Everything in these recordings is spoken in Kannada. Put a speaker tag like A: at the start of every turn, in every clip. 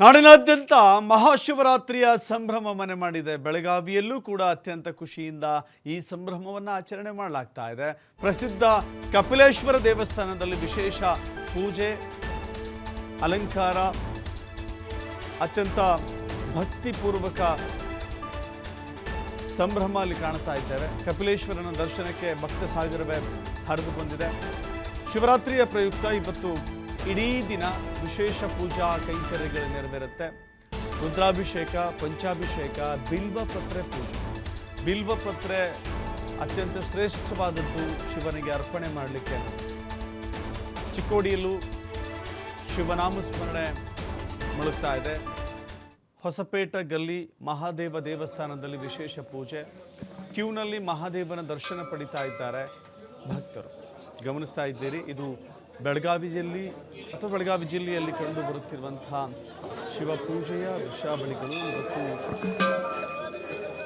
A: ನಾಡಿನಾದ್ಯಂತ ಮಹಾಶಿವರಾತ್ರಿಯ ಸಂಭ್ರಮ ಮನೆ ಮಾಡಿದೆ. ಬೆಳಗಾವಿಯಲ್ಲೂ ಕೂಡ ಅತ್ಯಂತ ಖುಷಿಯಿಂದ ಈ ಸಂಭ್ರಮವನ್ನು ಆಚರಣೆ ಮಾಡಲಾಗ್ತಾ ಇದೆ. ಪ್ರಸಿದ್ಧ ಕಪಿಲೇಶ್ವರ ದೇವಸ್ಥಾನದಲ್ಲಿ ವಿಶೇಷ ಪೂಜೆ, ಅಲಂಕಾರ, ಅತ್ಯಂತ ಭಕ್ತಿಪೂರ್ವಕ ಸಂಭ್ರಮ ಅಲ್ಲಿ ಕಾಣ್ತಾ ಇದ್ದೇವೆ. ಕಪಿಲೇಶ್ವರನ ದರ್ಶನಕ್ಕೆ ಭಕ್ತ ಸಾಗರವೇ ಹರಿದು ಬಂದಿದೆ. ಶಿವರಾತ್ರಿಯ ಪ್ರಯುಕ್ತ ಇವತ್ತು ಇಡೀ ದಿನ ವಿಶೇಷ ಪೂಜಾ ಕೈಂಕರ್ಯಗಳು ನೆರವೇರುತ್ತೆ. ರುದ್ರಾಭಿಷೇಕ, ಪಂಚಾಭಿಷೇಕ, ಬಿಲ್ವಪತ್ರೆ ಪೂಜೆ. ಬಿಲ್ವಪತ್ರೆ ಅತ್ಯಂತ ಶ್ರೇಷ್ಠವಾದದ್ದು ಶಿವನಿಗೆ ಅರ್ಪಣೆ ಮಾಡಲಿಕ್ಕೆ. ಚಿಕ್ಕೋಡಿಯಲ್ಲೂ ಶಿವನಾಮ ಸ್ಮರಣೆ ಮುಳುಗ್ತಾ ಇದೆ. ಹೊಸಪೇಟ ಗಲ್ಲಿ ಮಹಾದೇವ ದೇವಸ್ಥಾನದಲ್ಲಿ ವಿಶೇಷ ಪೂಜೆ. ಕ್ಯೂನಲ್ಲಿ ಮಹಾದೇವನ ದರ್ಶನ ಪಡಿತಾ ಇದ್ದಾರೆ ಭಕ್ತರು. ಗಮನಿಸ್ತಾ ಇದ್ದೀರಿ, ಇದು ಬೆಳಗಾವಿ ಜಿಲ್ಲೆಯಲ್ಲಿ ಕಂಡು ಬರುತ್ತಿರುವಂತಹ ಶಿವಪೂಜೆಯ ದೃಶ್ಯಾವಳಿಗಳು. ಇವತ್ತು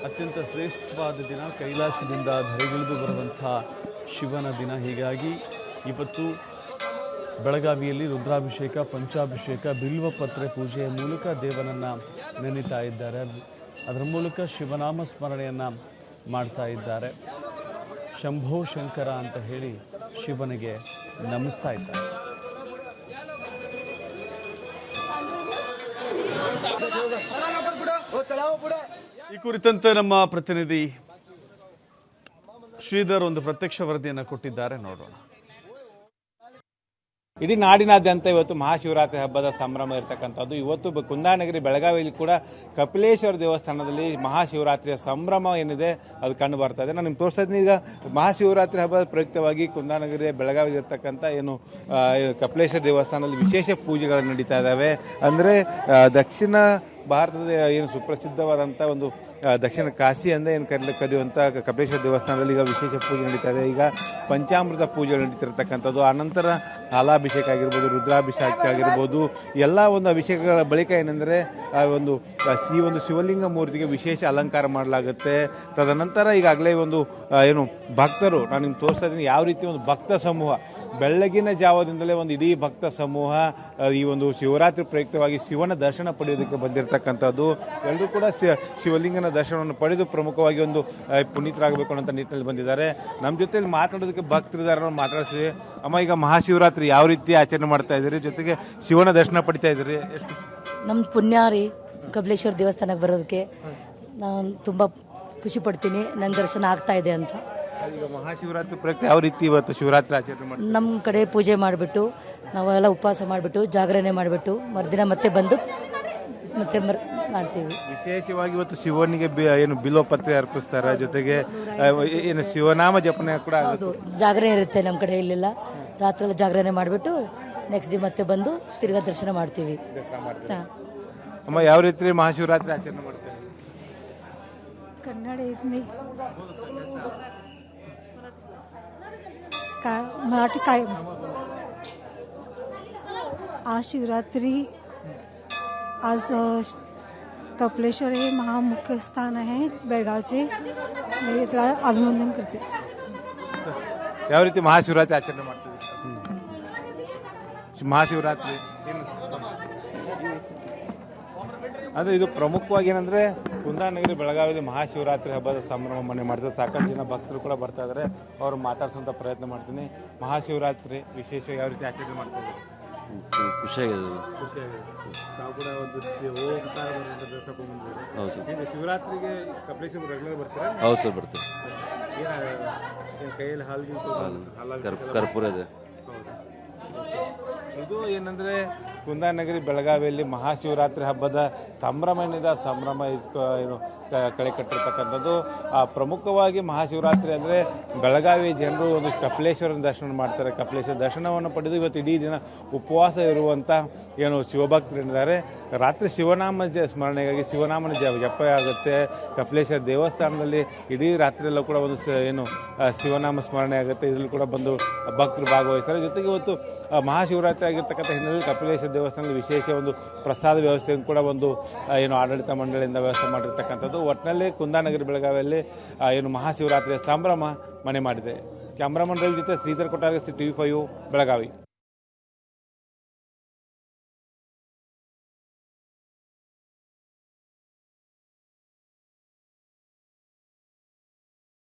A: ಅತ್ಯಂತ ಶ್ರೇಷ್ಠವಾದ ದಿನ, ಕೈಲಾಸದಿಂದ ಧರೆಗಿಳಿದು ಬರುವಂತಹ ಶಿವನ ದಿನ. ಹೀಗಾಗಿ ಇವತ್ತು ಬೆಳಗಾವಿಯಲ್ಲಿ ರುದ್ರಾಭಿಷೇಕ, ಪಂಚಾಭಿಷೇಕ, ಬಿಲ್ವಪತ್ರೆ ಪೂಜೆಯ ಮೂಲಕ ದೇವನನ್ನು ನೆನೀತಾ ಇದ್ದಾರೆ. ಅದರ ಮೂಲಕ ಶಿವನಾಮ ಸ್ಮರಣೆಯನ್ನು ಮಾಡ್ತಾ ಇದ್ದಾರೆ. ಶಂಭೋ ಶಂಕರ ಅಂತ ಹೇಳಿ ಶಿವನಿಗೆ ನಮಿಸ್ತಾ ಇದ್ದಾರೆ. ಈ ಕುರಿತಂತೆ ನಮ್ಮ ಪ್ರತಿನಿಧಿ ಶ್ರೀಧರ್ ಒಂದು ಪ್ರತ್ಯಕ್ಷ ವರದಿಯನ್ನು ಕೊಟ್ಟಿದ್ದಾರೆ, ನೋಡೋಣ.
B: ಇಡೀ ನಾಡಿನಾದ್ಯಂತ ಇವತ್ತು ಮಹಾಶಿವರಾತ್ರಿ ಹಬ್ಬದ ಸಂಭ್ರಮ ಇರತಕ್ಕಂಥದ್ದು. ಇವತ್ತು ಕುಂದಾನಗರಿ ಬೆಳಗಾವಿಯಲ್ಲಿ ಕೂಡ ಕಪಿಲೇಶ್ವರ ದೇವಸ್ಥಾನದಲ್ಲಿ ಮಹಾಶಿವರಾತ್ರಿಯ ಸಂಭ್ರಮ ಏನಿದೆ ಅದು ಕಂಡು ಬರ್ತಾ ಇದೆ. ನಾನು ನಿಮ್ಗೆ ತೋರಿಸ್ತಾ ಇದ್ದೀನಿ. ಈಗ ಮಹಾಶಿವರಾತ್ರಿ ಹಬ್ಬದ ಪ್ರಯುಕ್ತವಾಗಿ ಕುಂದಾನಗರಿ ಬೆಳಗಾವಿಯಲ್ಲಿ ಇರ್ತಕ್ಕಂಥ ಏನು ಕಪಿಲೇಶ್ವರ ದೇವಸ್ಥಾನದಲ್ಲಿ ವಿಶೇಷ ಪೂಜೆಗಳು ನಡೀತಾ ಇದ್ದಾವೆ. ಅಂದರೆ ದಕ್ಷಿಣ ಭಾರತದ ಏನು ಸುಪ್ರಸಿದ್ಧವಾದಂಥ ಒಂದು ದಕ್ಷಿಣ ಕಾಶಿ ಅಂದರೆ ಏನು ಕರೆಯುವಂಥ ಕಪಿಲೇಶ್ವರ ದೇವಸ್ಥಾನದಲ್ಲಿ ಈಗ ವಿಶೇಷ ಪೂಜೆ ನಡೀತಾ ಇದೆ. ಈಗ ಪಂಚಾಮೃತ ಪೂಜೆಗಳು ನಡೀತಿರ್ತಕ್ಕಂಥದ್ದು. ಆನಂತರ ಹಾಲಾಭಿಷೇಕ ಆಗಿರ್ಬೋದು, ರುದ್ರಾಭಿಷೇಕ ಆಗಿರ್ಬೋದು, ಎಲ್ಲ ಒಂದು ಅಭಿಷೇಕಗಳ ಬಳಿಕ ಏನಂದರೆ ಈ ಒಂದು ಶಿವಲಿಂಗ ಮೂರ್ತಿಗೆ ವಿಶೇಷ ಅಲಂಕಾರ ಮಾಡಲಾಗುತ್ತೆ. ತದನಂತರ ಈಗಾಗಲೇ ಒಂದು ಏನು ಭಕ್ತರು, ನಾನು ನಿಮ್ಗೆ ತೋರಿಸ್ತಾ ಇದ್ದೀನಿ ಯಾವ ರೀತಿ ಒಂದು ಭಕ್ತ ಸಮೂಹ ಬೆಳಗಿನ ಜಾವದಿಂದಲೇ ಒಂದು ಇಡೀ ಭಕ್ತ ಸಮೂಹ ಈ ಒಂದು ಶಿವರಾತ್ರಿ ಪ್ರಯುಕ್ತವಾಗಿ ಶಿವನ ದರ್ಶನ ಪಡೆಯೋದಕ್ಕೆ ಬಂದಿರತಕ್ಕಂಥದ್ದು. ಎಲ್ಲರೂ ಕೂಡ ಶಿವಲಿಂಗನ ದರ್ಶನವನ್ನು ಪಡೆದು ಪ್ರಮುಖವಾಗಿ ಒಂದು ಪುನೀತರಾಗಬೇಕು ಅನ್ನೋ ನಿಟ್ಟಿನಲ್ಲಿ ಬಂದಿದ್ದಾರೆ. ನಮ್ಮ ಜೊತೆಯಲ್ಲಿ ಮಾತಾಡೋದಕ್ಕೆ ಭಕ್ತರಿದ್ದಾರೆ, ಮಾತಾಡ್ತೀವಿ. ಅಮ್ಮ, ಈಗ ಮಹಾಶಿವರಾತ್ರಿ ಯಾವ ರೀತಿ ಆಚರಣೆ ಮಾಡ್ತಾ ಇದ್ದೀರಿ, ಜೊತೆಗೆ ಶಿವನ ದರ್ಶನ ಪಡಿತಾ ಇದ್ದೀರಿ? ಎಷ್ಟು
C: ನಮ್ಮ ಪುಣ್ಯ ರೀ ಕಪಿಲೇಶ್ವರ ದೇವಸ್ಥಾನಕ್ಕೆ ಬರೋದಕ್ಕೆ. ನಾನು ತುಂಬ ಖುಷಿ ಪಡ್ತೀನಿ, ನನ್ನ ದರ್ಶನ ಆಗ್ತಾ ಇದೆ ಅಂತ.
B: ಈಗ ಮಹಾಶಿವರಾತ್ರಿ ಪ್ರಯುಕ್ತ ಯಾವ ರೀತಿ ಇವತ್ತು ಶಿವರಾತ್ರಿ ಆಚರಣೆ ಮಾಡ್ತೀವಿ?
C: ನಮ್ಮ ಕಡೆ ಪೂಜೆ ಮಾಡಿಬಿಟ್ಟು ನಾವೆಲ್ಲ ಉಪವಾಸ ಮಾಡಿಬಿಟ್ಟು ಜಾಗರಣೆ ಮಾಡಿಬಿಟ್ಟು ಮರುದಿನ ಮತ್ತೆ ಬಂದು ಮತ್ತೆ ಮಾಡ್ತೀವಿ.
B: ವಿಶೇಷವಾಗಿ ಇವತ್ತು ಶಿವನಿಗೆ ಏನು ಬಿಲ್ವಪತ್ರೆ ಅರ್ಪಿಸ್ತಾರೆ, ಜೊತೆಗೆ ಏನು ಶಿವನಾಮ ಜಪನೆ ಕೂಡ
C: ಹೌದು, ಜಾಗರಣೆ ಇರುತ್ತೆ ನಮ್ಮ ಕಡೆ. ಇಲ್ಲೆಲ್ಲ ರಾತ್ರಿ ಎಲ್ಲ ಜಾಗರಣೆ ಮಾಡಿಬಿಟ್ಟು ನೆಕ್ಸ್ಟ್ ಡೇ ಮತ್ತೆ ಬಂದು ತಿರ್ಗಾ ದರ್ಶನ ಮಾಡ್ತೀವಿ.
B: ಅಮ್ಮ, ಯಾವ ರೀತಿ ಮಹಾಶಿವರಾತ್ರಿ ಆಚರಣೆ ಮಾಡ್ತೀವಿ?
D: कन्नड येत नाही, मराठी काय. आज शिवरात्री, आज कपिलेश्वर हे महामुख्य स्थान आहे बेळगावचे. मी त्याला अभिनंदन करते.
B: ಯಾವ ರೀತಿ ಮಹಾಶಿವರಾತ್ರಿ ಆಚರಣೆ ಮಾಡ್ತೀವಿ? ಮಹಾಶಿವರಾತ್ರಿ ಅಂದರೆ ಇದು ಪ್ರಮುಖವಾಗಿ ಏನಂದರೆ ಕುಂದಾನಗರಿ ಬೆಳಗಾವಿಯಲ್ಲಿ ಮಹಾಶಿವರಾತ್ರಿ ಹಬ್ಬದ ಸಂಭ್ರಮ ಮನೆ ಮಾಡ್ತಾರೆ. ಸಾಕಷ್ಟು ಜನ ಭಕ್ತರು ಕೂಡ ಬರ್ತಾ ಇದ್ದಾರೆ. ಅವರು ಮಾತಾಡ್ಸೋಂಥ ಪ್ರಯತ್ನ ಮಾಡ್ತೀನಿ. ಮಹಾಶಿವರಾತ್ರಿ ವಿಶೇಷ ಯಾವ ರೀತಿ ಆಚರಣೆ ಮಾಡ್ತಾರೆ?
E: ಖುಷಿಯಾಗಿದೆ.
B: ನಾವು ಕೂಡ ಒಂದು ಓಂಕಾರ ದಿವಸ ಬಂದಿದ್ದಾರೆ.
E: ಹೌದು ಸರ್.
B: ಈಗ ಶಿವರಾತ್ರಿಗೆ ಕಪಿಲೇಶ್ವರ ರೆಗ್ಯುಲರ್ ಬರ್ತಾರೆ?
E: ಹೌದು ಸರ್, ಬರ್ತೀವಿ.
B: ಕೈಯಲ್ಲಿ ಹಾಲು
E: ಕರ್ಪೂರ ಇದೆ.
B: ಇದು ಏನಂದರೆ ಕುಂದಾನಗರಿ ಬೆಳಗಾವಿಯಲ್ಲಿ ಮಹಾಶಿವರಾತ್ರಿ ಹಬ್ಬದ ಸಂಭ್ರಮ ಏನಿದೆ, ಸಂಭ್ರಮ ಏನು ಕಳೆ ಕಟ್ಟಿರ್ತಕ್ಕಂಥದ್ದು. ಪ್ರಮುಖವಾಗಿ ಮಹಾಶಿವರಾತ್ರಿ ಅಂದರೆ ಬೆಳಗಾವಿ ಜನರು ಒಂದು ಕಪಿಲೇಶ್ವರನ ದರ್ಶನ ಮಾಡ್ತಾರೆ. ಕಪಿಲೇಶ್ವರ ದರ್ಶನವನ್ನು ಪಡೆದು ಇವತ್ತು ಇಡೀ ದಿನ ಉಪವಾಸ ಇರುವಂಥ ಏನು ಶಿವಭಕ್ತರಿದ್ದಾರೆ. ರಾತ್ರಿ ಶಿವನಾಮ ಸ್ಮರಣೆಗಾಗಿ ಶಿವನಾಮನ ಜಪ ಆಗುತ್ತೆ. ಕಪಿಲೇಶ್ವರ ದೇವಸ್ಥಾನದಲ್ಲಿ ಇಡೀ ರಾತ್ರಿಯೆಲ್ಲ ಕೂಡ ಒಂದು ಏನು ಶಿವನಾಮ ಸ್ಮರಣೆ ಆಗುತ್ತೆ. ಇದರಲ್ಲಿ ಕೂಡ ಬಂದು ಭಕ್ತರು ಭಾಗವಹಿಸ್ತಾರೆ. ಜೊತೆಗೆ ಇವತ್ತು ಮಹಾಶಿವರಾತ್ರಿ ಆಗಿರ್ತಕ್ಕಂಥ ಹಿನ್ನೆಲೆಯಲ್ಲಿ ಕಪಿಲೇಶ್ವರ ದೇವಸ್ಥಾನದಲ್ಲಿ ವಿಶೇಷ ಒಂದು ಪ್ರಸಾದ ವ್ಯವಸ್ಥೆಯನ್ನು ಕೂಡ ಒಂದು ಏನು ಆಡಳಿತ ಮಂಡಳಿಯಿಂದ ವ್ಯವಸ್ಥೆ ಮಾಡಿರ್ತಕ್ಕಂಥದ್ದು. ಒಟ್ಟಿನಲ್ಲಿ ಕುಂದಾನಗರಿ ಬೆಳಗಾವಿಯಲ್ಲಿ ಏನು ಮಹಾಶಿವರಾತ್ರಿಯ ಸಂಭ್ರಮ ಮನೆ ಮಾಡಿದೆ. ಕ್ಯಾಮ್ರಾಮನ್ ರವಿ ಜೊತೆ ಶ್ರೀಧರ್ ಕೊಟ್ಟಾರ, TV5 ಬೆಳಗಾವಿ.